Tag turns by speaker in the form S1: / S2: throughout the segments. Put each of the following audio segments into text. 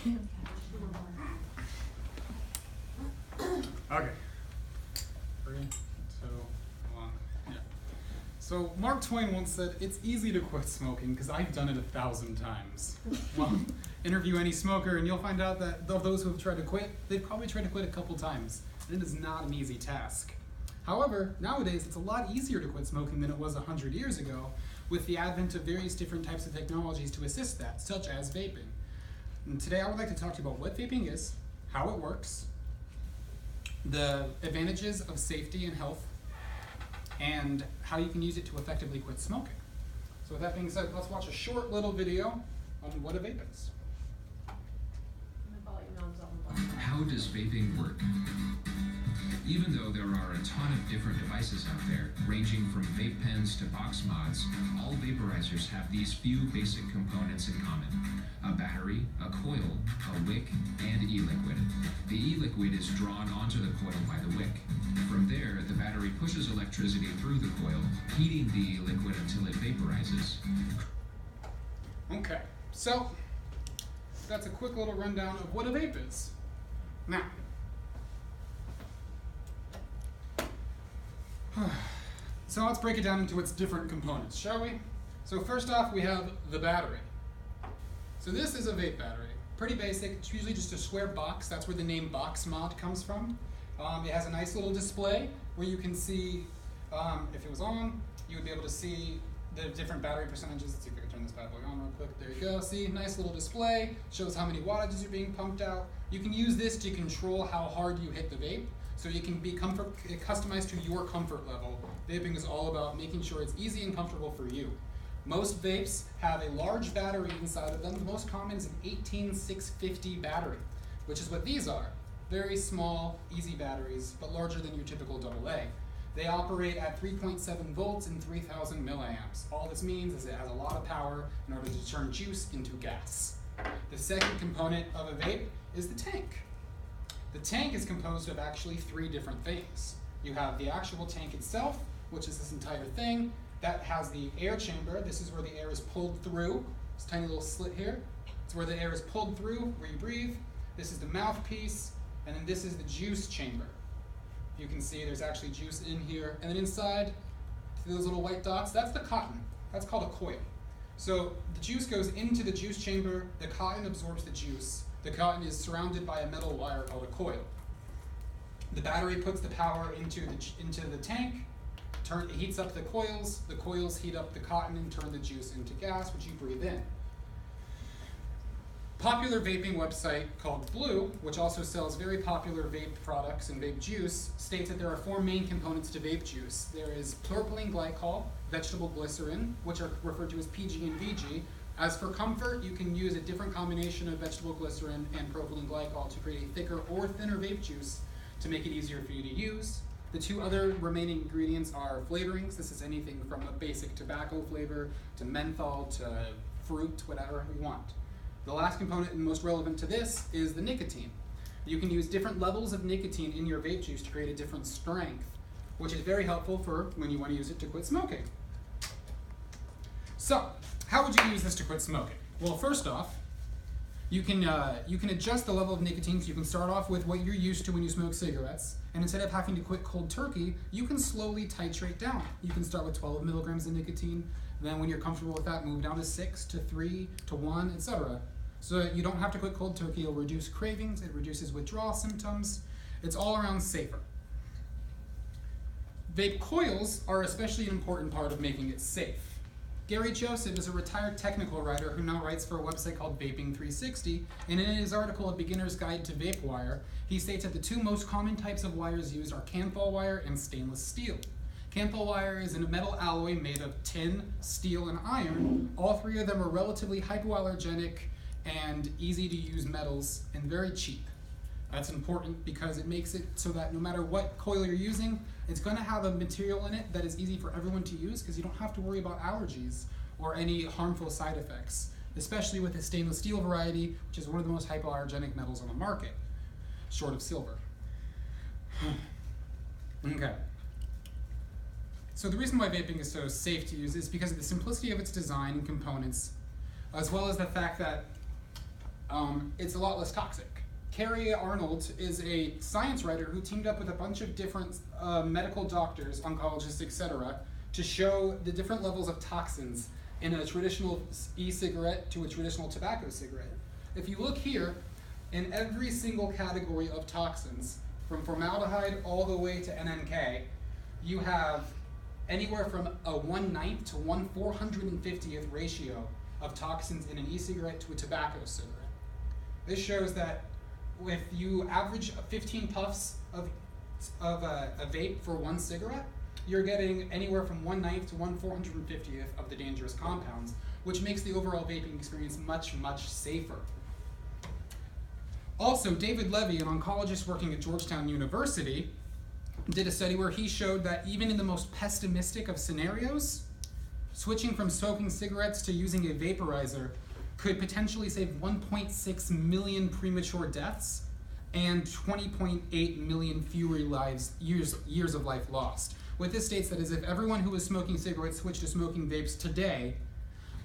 S1: Okay. 3, 2, 1. Yeah. So Mark Twain once said, "It's easy to quit smoking because I've done it 1,000 times." Well, interview any smoker and you'll find out that of those who have tried to quit, they've probably tried to quit a couple times. And it is not an easy task. However, nowadays it's a lot easier to quit smoking than it was 100 years ago, with the advent of various different types of technologies to assist that, such as vaping. And today I would like to talk to you about what vaping is, how it works, the advantages of safety and health, and how you can use it to effectively quit smoking. So with that being said, let's watch a short little video on what a vape is.
S2: How does vaping work? Even though there are a ton of different devices out there, ranging from vape pens to box mods, all vaporizers have these few basic components in common: a battery, a coil, a wick, and e-liquid. The e-liquid is drawn onto the coil by the wick. From there, the battery pushes electricity through the coil, heating the e-liquid until it vaporizes.
S1: Okay, so that's a quick little rundown of what a vape is. Now, so let's break it down into its different components, shall we? So first off, we have the battery. So this is a vape battery. Pretty basic. It's usually just a square box. That's where the name box mod comes from. It has a nice little display where you can see, if it was on, you would be able to see the different battery percentages. Let's see if I can turn this bad boy on real quick. There you go. See, nice little display. Shows how many wattages are being pumped out. You can use this to control how hard you hit the vape, so you can be customized to your comfort level. Vaping is all about making sure it's easy and comfortable for you. Most vapes have a large battery inside of them. The most common is an 18650 battery, which is what these are. Very small, easy batteries, but larger than your typical AA. They operate at 3.7 volts and 3000 milliamps. All this means is it has a lot of power in order to turn juice into gas. The second component of a vape is the tank. The tank is composed of actually 3 different things. You have the actual tank itself, which is this entire thing. That has the air chamber. This is where the air is pulled through. This tiny little slit here. It's where the air is pulled through, where you breathe. This is the mouthpiece, and then this is the juice chamber. You can see there's actually juice in here. And then inside, those little white dots, that's the cotton. That's called a coil. So the juice goes into the juice chamber. The cotton absorbs the juice. The cotton is surrounded by a metal wire called a coil. The battery puts the power into the tank. It heats up the coils heat up the cotton and turn the juice into gas, which you breathe in. Popular vaping website called Blue, which also sells very popular vape products and vape juice, states that there are 4 main components to vape juice. There is propylene glycol, vegetable glycerin, which are referred to as PG and VG. As for comfort, you can use a different combination of vegetable glycerin and propylene glycol to create a thicker or thinner vape juice to make it easier for you to use. The 2 other remaining ingredients are flavorings. This is anything from a basic tobacco flavor to menthol to fruit, whatever you want. The last component and most relevant to this is the nicotine. You can use different levels of nicotine in your vape juice to create a different strength, which is very helpful for when you want to use it to quit smoking. So, how would you use this to quit smoking? Well, first off, you can adjust the level of nicotine. So you can start off with what you're used to when you smoke cigarettes, and instead of having to quit cold turkey, you can slowly titrate down. You can start with 12 milligrams of nicotine, then when you're comfortable with that, move down to 6 to 3 to 1, etc. So that you don't have to quit cold turkey. It'll reduce cravings, it reduces withdrawal symptoms. It's all around safer. Vape coils are especially an important part of making it safe. Gary Joseph is a retired technical writer who now writes for a website called Vaping 360, and in his article, A Beginner's Guide to Vape Wire, he states that the 2 most common types of wires used are Kanthal wire and stainless steel. Kanthal wire is a metal alloy made of tin, steel, and iron. All 3 of them are relatively hypoallergenic and easy to use metals and very cheap. That's important because it makes it so that no matter what coil you're using, it's going to have a material in it that is easy for everyone to use because you don't have to worry about allergies or any harmful side effects, especially with the stainless steel variety, which is one of the most hypoallergenic metals on the market, short of silver. Okay. So the reason why vaping is so safe to use is because of the simplicity of its design and components, as well as the fact that it's a lot less toxic. Carrie Arnold is a science writer who teamed up with a bunch of different medical doctors, oncologists, etc., to show the different levels of toxins in a traditional e-cigarette to a traditional tobacco cigarette. If you look here, in every single category of toxins, from formaldehyde all the way to NNK, you have anywhere from a 1/9 to 1/450th ratio of toxins in an e-cigarette to a tobacco cigarette. This shows that if you average 15 puffs of a vape for one cigarette, you're getting anywhere from 1/9 to 1/450th of the dangerous compounds, which makes the overall vaping experience much, much safer. Also, David Levy, an oncologist working at Georgetown University, did a study where he showed that even in the most pessimistic of scenarios, switching from smoking cigarettes to using a vaporizer could potentially save 1.6 million premature deaths and 20.8 million fewer years of life lost. What this states that is if everyone who was smoking cigarettes switched to smoking vapes today,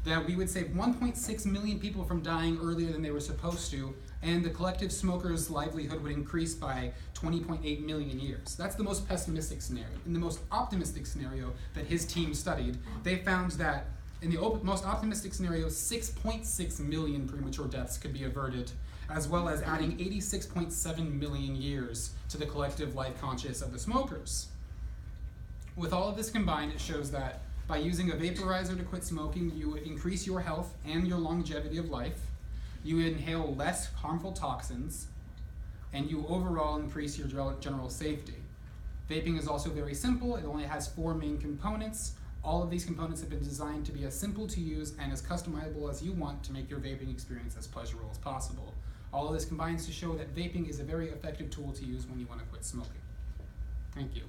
S1: that we would save 1.6 million people from dying earlier than they were supposed to, and the collective smokers' livelihood would increase by 20.8 million years. That's the most pessimistic scenario. In the most optimistic scenario that his team studied, they found that in the most optimistic scenario, 6.6 million premature deaths could be averted, as well as adding 86.7 million years to the collective life conscious of the smokers. With all of this combined, it shows that by using a vaporizer to quit smoking, you increase your health and your longevity of life, you inhale less harmful toxins, and you overall increase your general safety. Vaping is also very simple. It only has 4 main components. All of these components have been designed to be as simple to use and as customizable as you want to make your vaping experience as pleasurable as possible. All of this combines to show that vaping is a very effective tool to use when you want to quit smoking. Thank you.